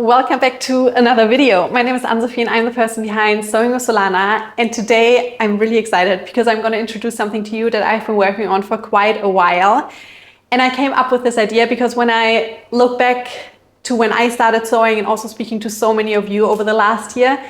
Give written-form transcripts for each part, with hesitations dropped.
welcome back to another video. My name is Anne-Sophie and I'm the person behind Sewing with Solana, and today I'm really excited because I'm going to introduce something to you that I've been working on for quite a while. And I came up with this idea because when I look back to when I started sewing and also speaking to so many of you over the last year,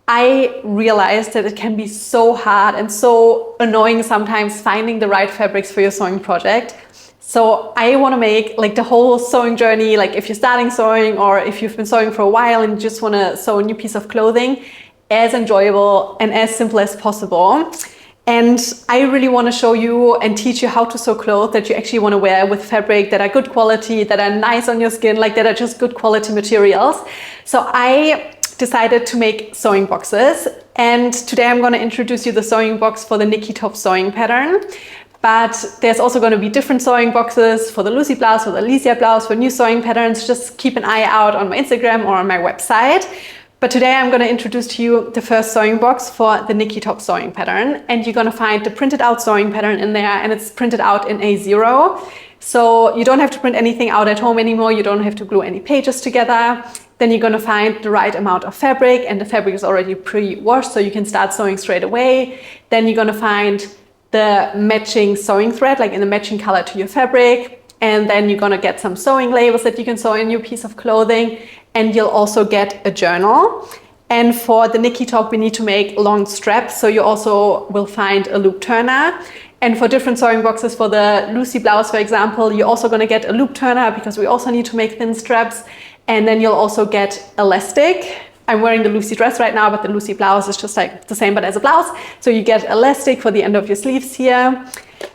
I realized that it can be so hard and so annoying sometimes finding the right fabrics for your sewing project. So I want to make like the whole sewing journey, like if you're starting sewing or if you've been sewing for a while and you just want to sew a new piece of clothing, as enjoyable and as simple as possible. And I really want to show you and teach you how to sew clothes that you actually want to wear with fabric that are good quality, that are nice on your skin, like that are just good quality materials. So I decided to make sewing boxes, and today I'm going to introduce you the sewing box for the Niki top sewing pattern. But there's also going to be different sewing boxes for the Lucy blouse, for the Alicia blouse, for new sewing patterns. Just keep an eye out on my Instagram or on my website. But today I'm going to introduce to you the first sewing box for the Niki top sewing pattern. And you're going to find the printed out sewing pattern in there, and it's printed out in A0. So you don't have to print anything out at home anymore. You don't have to glue any pages together. Then you're going to find the right amount of fabric, and the fabric is already pre-washed, so you can start sewing straight away. Then you're going to find the matching sewing thread, like in the matching color to your fabric. And then you're gonna get some sewing labels that you can sew in your piece of clothing. And you'll also get a journal. And for the Niki top, we need to make long straps. So you also will find a loop turner. And for different sewing boxes, for the Lucy blouse, for example, you're also gonna get a loop turner because we also need to make thin straps. And then you'll also get elastic. I'm wearing the Lucy dress right now, but the Lucy blouse is just like the same, but as a blouse. So you get elastic for the end of your sleeves here.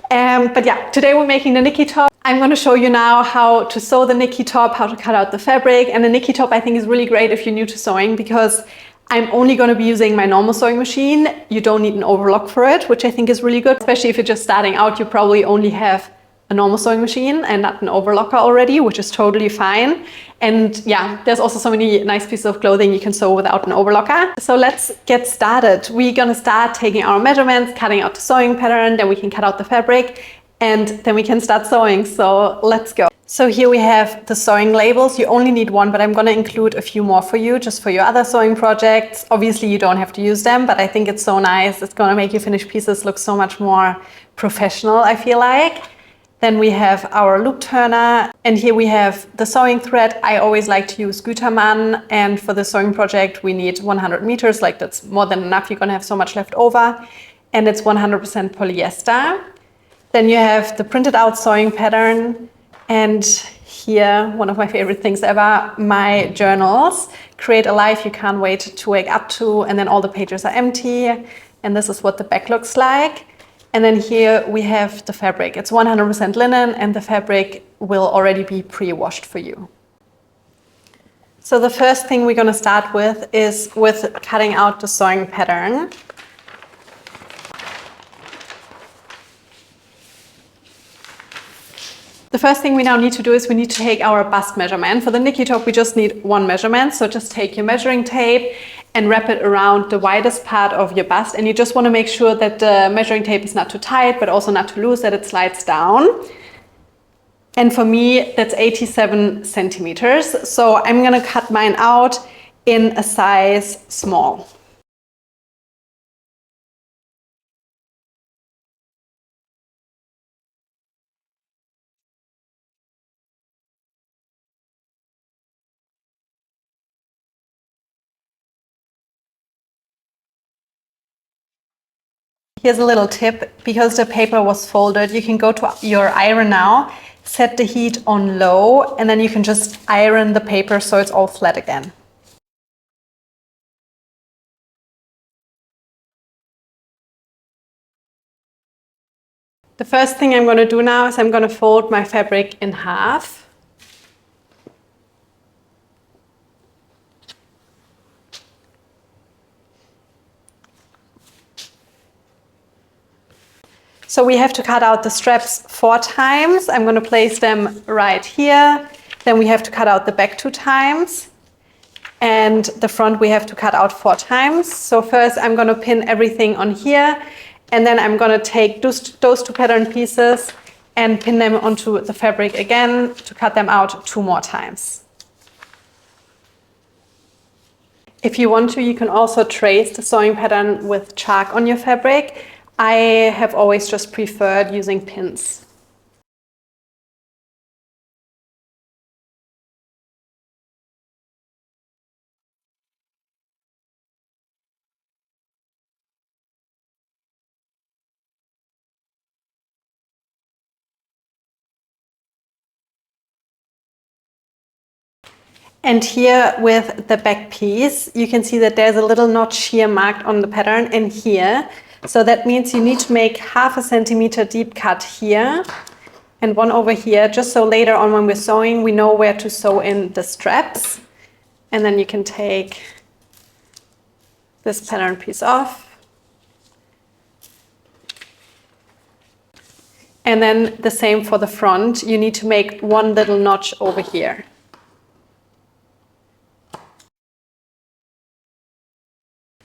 But yeah, today we're making the Niki top. I'm going to show you now how to sew the Niki top, how to cut out the fabric. And the Niki top I think is really great if you're new to sewing, because I'm only going to be using my normal sewing machine. You don't need an overlock for it, which I think is really good. Especially if you're just starting out, you probably only have a normal sewing machine and not an overlocker already, which is totally fine. And yeah, there's also so many nice pieces of clothing you can sew without an overlocker. So let's get started. We're gonna start taking our measurements, cutting out the sewing pattern, then we can cut out the fabric, and then we can start sewing. So let's go. So here we have the sewing labels. You only need one, but I'm gonna include a few more for you, just for your other sewing projects. Obviously you don't have to use them, but I think it's so nice. It's gonna make your finished pieces look so much more professional, I feel like. Then we have our loop turner, and here we have the sewing thread. I always like to use Gütermann, and for the sewing project we need 100 meters, like that's more than enough. You're gonna have so much left over, and it's 100% polyester. Then you have the printed out sewing pattern, and here, one of my favorite things ever, my journals. Create a life you can't wait to wake up to, and then all the pages are empty, and this is what the back looks like. And then here we have the fabric. It's 100% linen, and the fabric will already be pre-washed for you. So the first thing we're going to start with is with cutting out the sewing pattern. The first thing we now need to do is we need to take our bust measurement. For the Niki top, we just need one measurement. So just take your measuring tape and wrap it around the widest part of your bust. And you just want to make sure that the measuring tape is not too tight, but also not too loose, that it slides down. And for me, that's 87 centimeters. So I'm going to cut mine out in a size small. Here's a little tip, because the paper was folded, you can go to your iron now, set the heat on low, and then you can just iron the paper so it's all flat again. The first thing I'm going to do now is I'm going to fold my fabric in half. So we have to cut out the straps 4 times. I'm going to place them right here. Then we have to cut out the back 2 times. And the front we have to cut out 4 times. So first I'm going to pin everything on here. And then I'm going to take those 2 pattern pieces and pin them onto the fabric again to cut them out 2 more times. If you want to, you can also trace the sewing pattern with chalk on your fabric. I have always just preferred using pins. And here with the back piece, you can see that there's a little notch here marked on the pattern and here. So that means you need to make 1/2 centimeter deep cut here and one over here, just so later on when we're sewing, we know where to sew in the straps. And then you can take this pattern piece off. And then the same for the front. You need to make one little notch over here.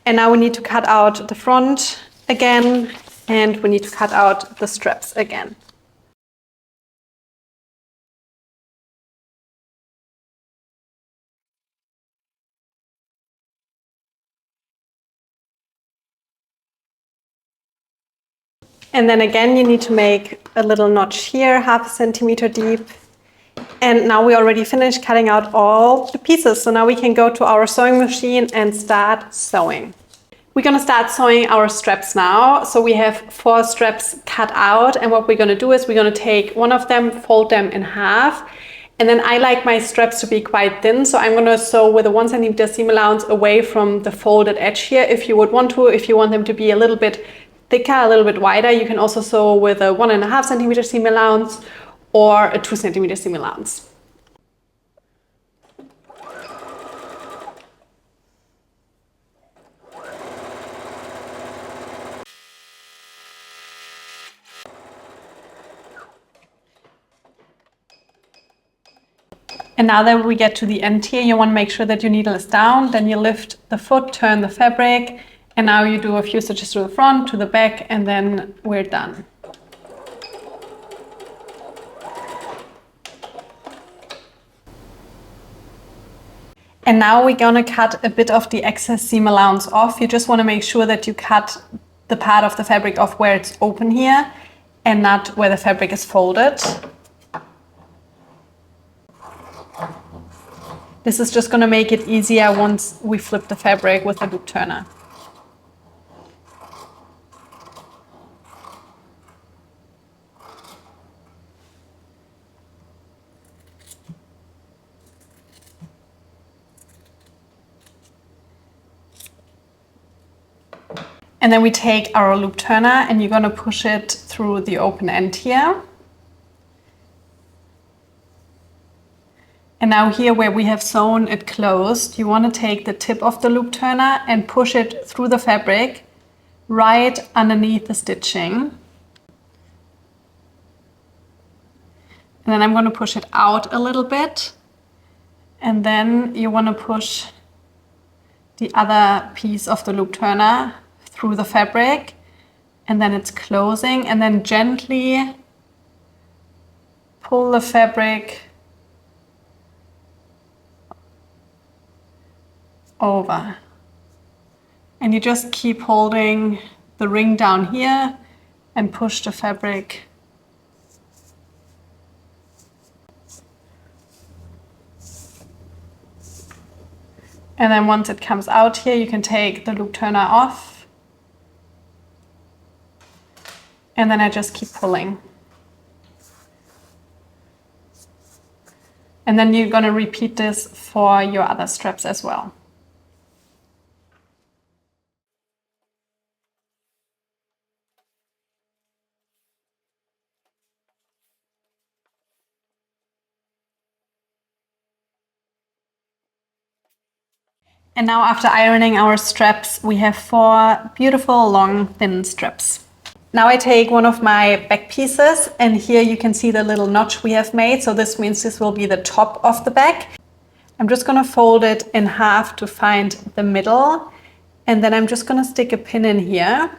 And now we need to cut out the front again, and we need to cut out the straps again. And then again, you need to make a little notch here, 1/2 centimeter deep. And now we already finished cutting out all the pieces. So now we can go to our sewing machine and start sewing. We're gonna start sewing our straps now. So we have 4 straps cut out. And what we're gonna do is we're gonna take one of them, fold them in half. And then I like my straps to be quite thin. So I'm gonna sew with a 1 centimeter seam allowance away from the folded edge here. If you would want to, if you want them to be a little bit thicker, a little bit wider, you can also sew with a 1.5 centimeter seam allowance or a 2 centimeter seam allowance. And now that we get to the end here, you want to make sure that your needle is down, then you lift the foot, turn the fabric, and now you do a few stitches to the front, to the back, and then we're done. And now we're gonna cut a bit of the excess seam allowance off. You just wanna make sure that you cut the part of the fabric off where it's open here and not where the fabric is folded. This is just gonna make it easier once we flip the fabric with the loop turner. And then we take our loop turner and you're gonna push it through the open end here. And now here where we have sewn it closed, you want to take the tip of the loop turner and push it through the fabric right underneath the stitching. And then I'm going to push it out a little bit. And then you want to push the other piece of the loop turner through the fabric. And then it's closing. And then gently pull the fabric over. And you just keep holding the ring down here and push the fabric and then once it comes out here, you can take the loop turner off. And then I just keep pulling. And then you're going to repeat this for your other straps as well. And now after ironing our straps, we have 4 beautiful long thin straps. Now I take one of my back pieces and here you can see the little notch we have made. So this means this will be the top of the back. I'm just going to fold it in half to find the middle. And then I'm just going to stick a pin in here.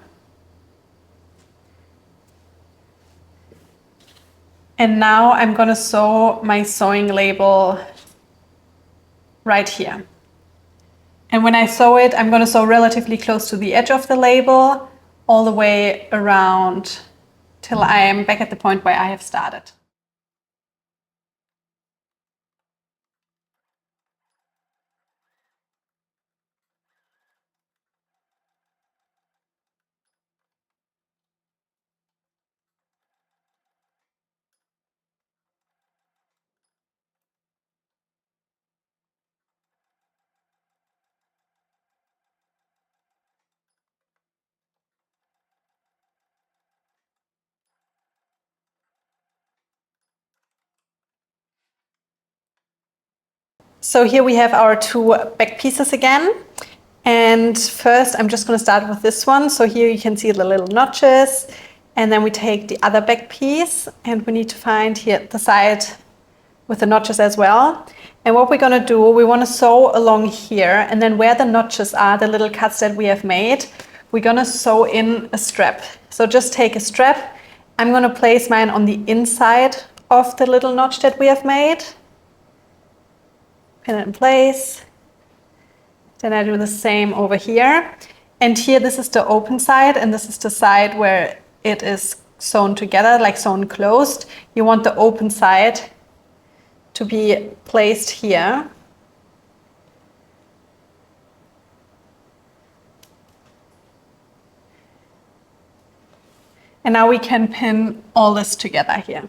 And now I'm going to sew my sewing label right here. And when I sew it, I'm going to sew relatively close to the edge of the label, all the way around till I am back at the point where I have started. So here we have our two back pieces again. And first I'm just going to start with this one. So here you can see the little notches. And then we take the other back piece and we need to find here the side with the notches as well. And what we're going to do, we want to sew along here, and then where the notches are, the little cuts that we have made, we're going to sew in a strap. So just take a strap. I'm going to place mine on the inside of the little notch that we have made. Pin it in place. Then I do the same over here. And here, this is the open side, and this is the side where it is sewn together, like sewn closed. You want the open side to be placed here. And now we can pin all this together here.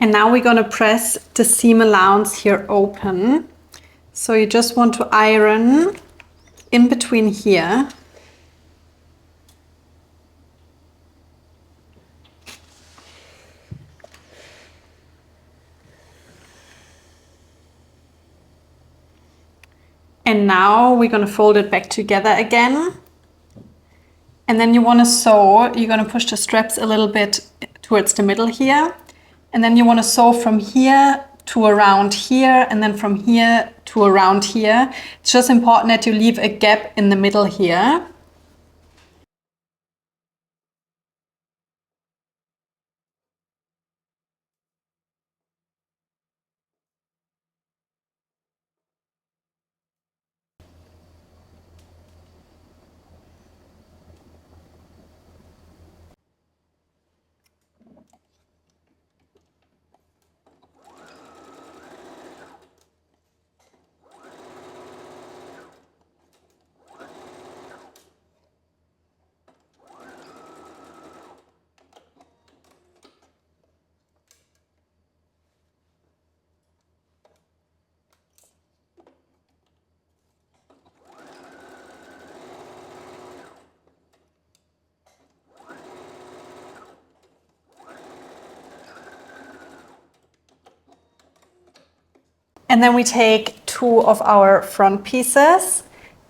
And now we're going to press the seam allowance here open. So you just want to iron in between here. And now we're going to fold it back together again. And then you want to sew, you're going to push the straps a little bit towards the middle here. And then you want to sew from here to around here, and then from here to around here. It's just important that you leave a gap in the middle here. And then we take two of our front pieces.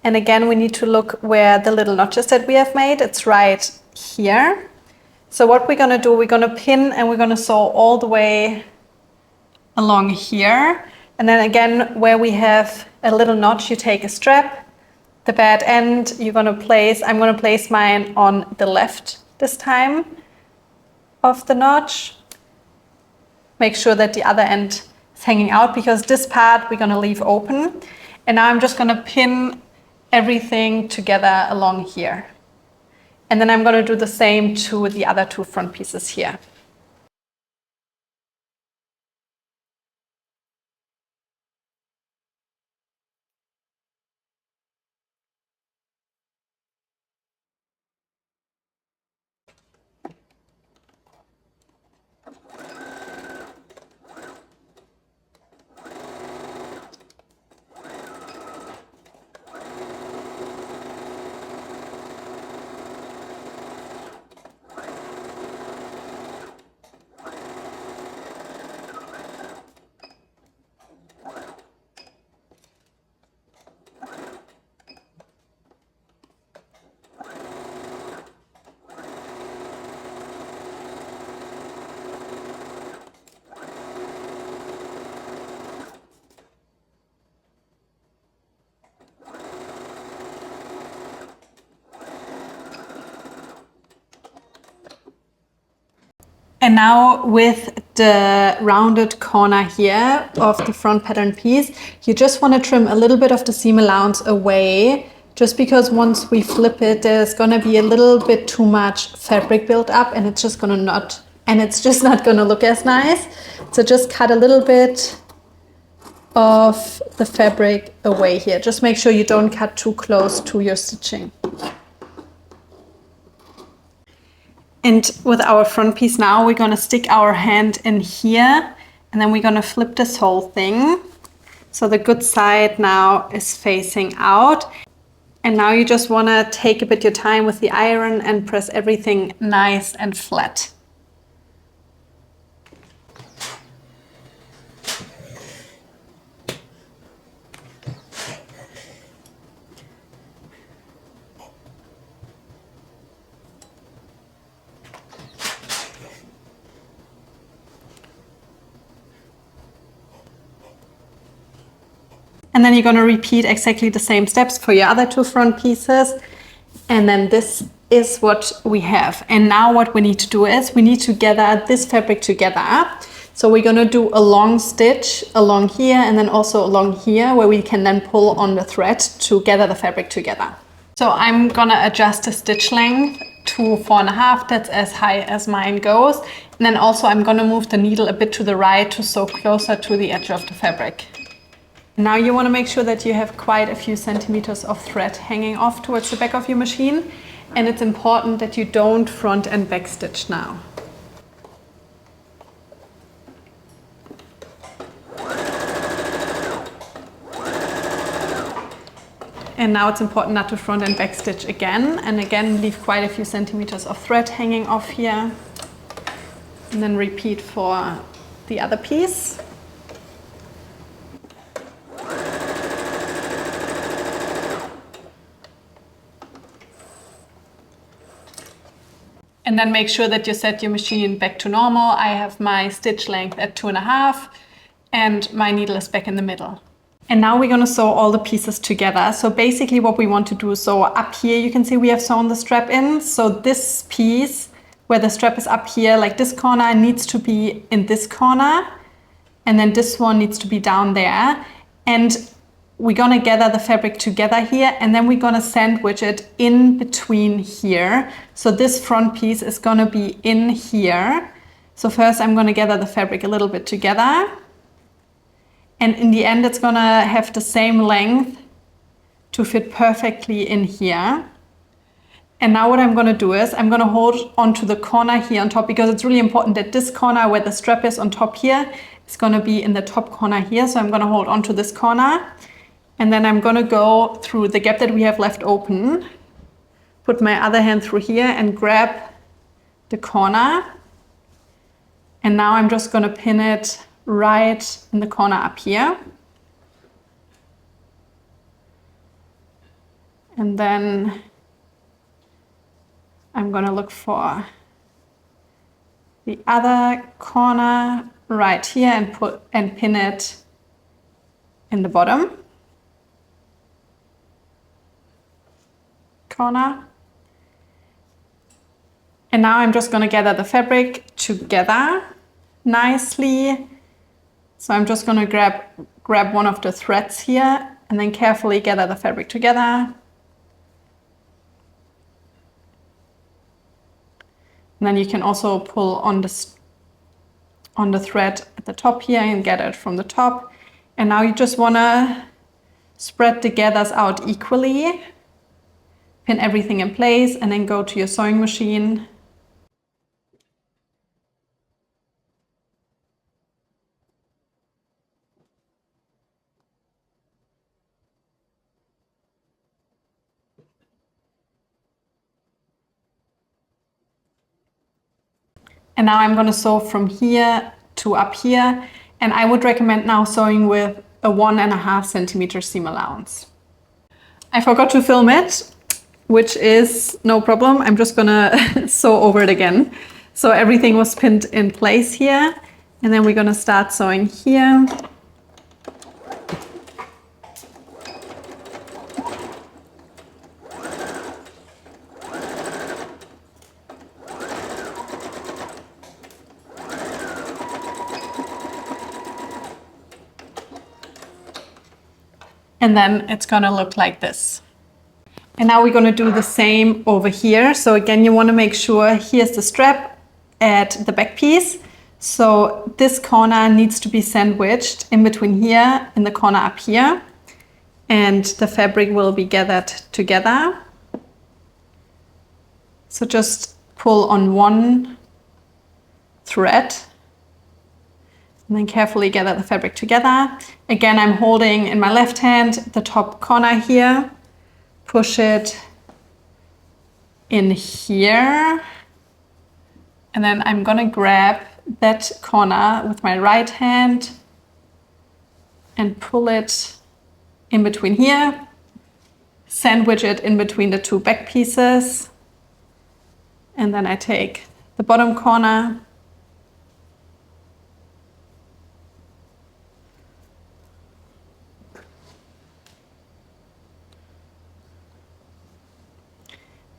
And again, we need to look where the little notches that we have made. It's right here. So what we're going to do, we're going to pin and we're going to sew all the way along here. And then again, where we have a little notch, you take a strap. The bad end, I'm going to place mine on the left this time of the notch. Make sure that the other end is hanging out, because this part we're going to leave open. And now I'm just going to pin everything together along here. And then I'm going to do the same to the other two front pieces here. And now with the rounded corner here of the front pattern piece, you just want to trim a little bit of the seam allowance away, just because once we flip it, there's going to be a little bit too much fabric built up and it's just not going to look as nice. So just cut a little bit of the fabric away here. Just make sure you don't cut too close to your stitching. And with our front piece now, we're gonna stick our hand in here and then we're gonna flip this whole thing. So the good side now is facing out. And now you just wanna take a bit your time with the iron and press everything nice and flat. And then you're going to repeat exactly the same steps for your other two front pieces. And then this is what we have. And now what we need to do is we need to gather this fabric together. So we're going to do a long stitch along here and then also along here where we can then pull on the thread to gather the fabric together. So I'm going to adjust the stitch length to 4.5. That's as high as mine goes. And then also I'm going to move the needle a bit to the right to sew closer to the edge of the fabric. Now you want to make sure that you have quite a few centimeters of thread hanging off towards the back of your machine, and it's important that you don't front and back stitch now. And now it's important not to front and back stitch again, and again leave quite a few centimeters of thread hanging off here, and then repeat for the other piece. And then make sure that you set your machine back to normal. I have my stitch length at 2.5 and my needle is back in the middle. And now we're gonna sew all the pieces together. So basically what we want to do, so up here you can see we have sewn the strap in. So this piece where the strap is up here, like this corner needs to be in this corner. And then this one needs to be down there. And we're gonna gather the fabric together here and then we're gonna sandwich it in between here. So this front piece is gonna be in here. So first I'm gonna gather the fabric a little bit together. And in the end it's gonna have the same length to fit perfectly in here. And now what I'm gonna do is I'm gonna hold onto the corner here on top because it's really important that this corner where the strap is on top here is gonna be in the top corner here. So I'm gonna hold onto this corner. And then I'm gonna go through the gap that we have left open, put my other hand through here and grab the corner. And now I'm just gonna pin it right in the corner up here. And then I'm gonna look for the other corner right here and pin it in the bottom corner. And now I'm just going to gather the fabric together nicely. So I'm just going to grab one of the threads here and then carefully gather the fabric together. And then you can also pull on the thread at the top here and gather it from the top. And now you just want to spread the gathers out equally. Pin everything in place and then go to your sewing machine. And now I'm going to sew from here to up here. And I would recommend now sewing with a 1.5 centimeter seam allowance. I forgot to film it, which is no problem. I'm just gonna sew over it again. So everything was pinned in place here. And then we're gonna start sewing here. And then it's gonna look like this. And now we're gonna do the same over here. So again, you wanna make sure here's the strap at the back piece. So this corner needs to be sandwiched in between here and the corner up here. And the fabric will be gathered together. So just pull on one thread and then carefully gather the fabric together. Again, I'm holding in my left hand the top corner here, push it in here, and then I'm gonna grab that corner with my right hand and pull it in between here, sandwich it in between the two back pieces, and then I take the bottom corner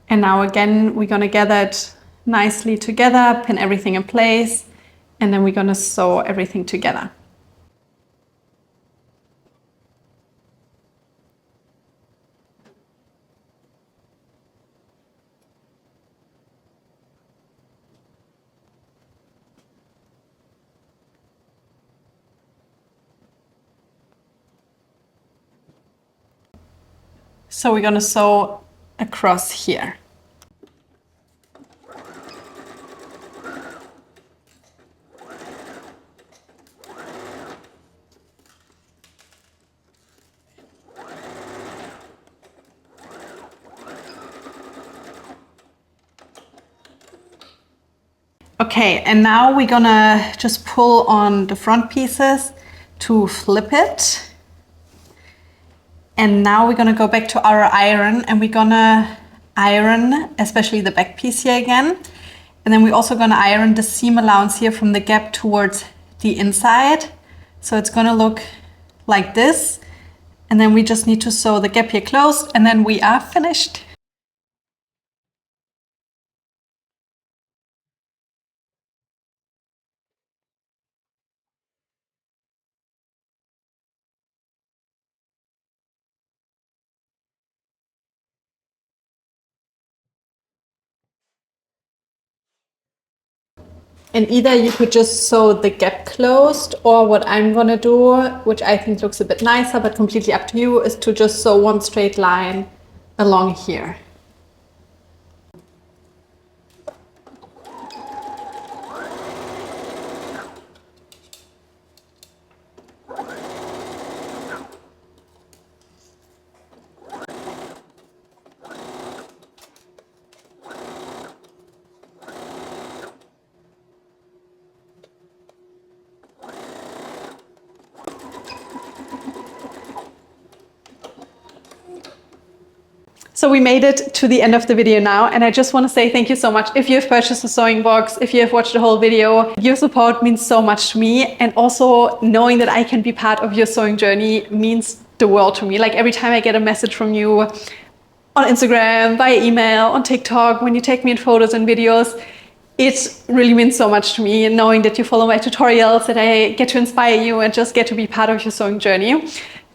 and now again we're gonna gather it nicely together, pin everything in place, and then we're gonna sew everything together. So we're gonna sew across here. Okay, and now we're gonna just pull on the front pieces to flip it. And now we're gonna go back to our iron and we're gonna iron, especially the back piece here again. And then we're also gonna iron the seam allowance here from the gap towards the inside. So it's gonna look like this. And then we just need to sew the gap here closed and then we are finished. And either you could just sew the gap closed, or what I'm gonna do, which I think looks a bit nicer, but completely up to you, is to just sew one straight line along here. So we made it to the end of the video now, and I just want to say thank you so much. If you've purchased a sewing box, if you have watched the whole video, your support means so much to me, and also knowing that I can be part of your sewing journey means the world to me. Like every time I get a message from you on Instagram, via email, on TikTok, when you take me in photos and videos, it really means so much to me, and knowing that you follow my tutorials, that I get to inspire you and just get to be part of your sewing journey.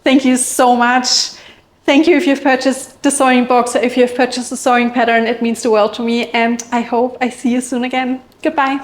Thank you so much. Thank you if you've purchased the sewing box or if you've purchased a sewing pattern. It means the world to me, and I hope I see you soon again. Goodbye.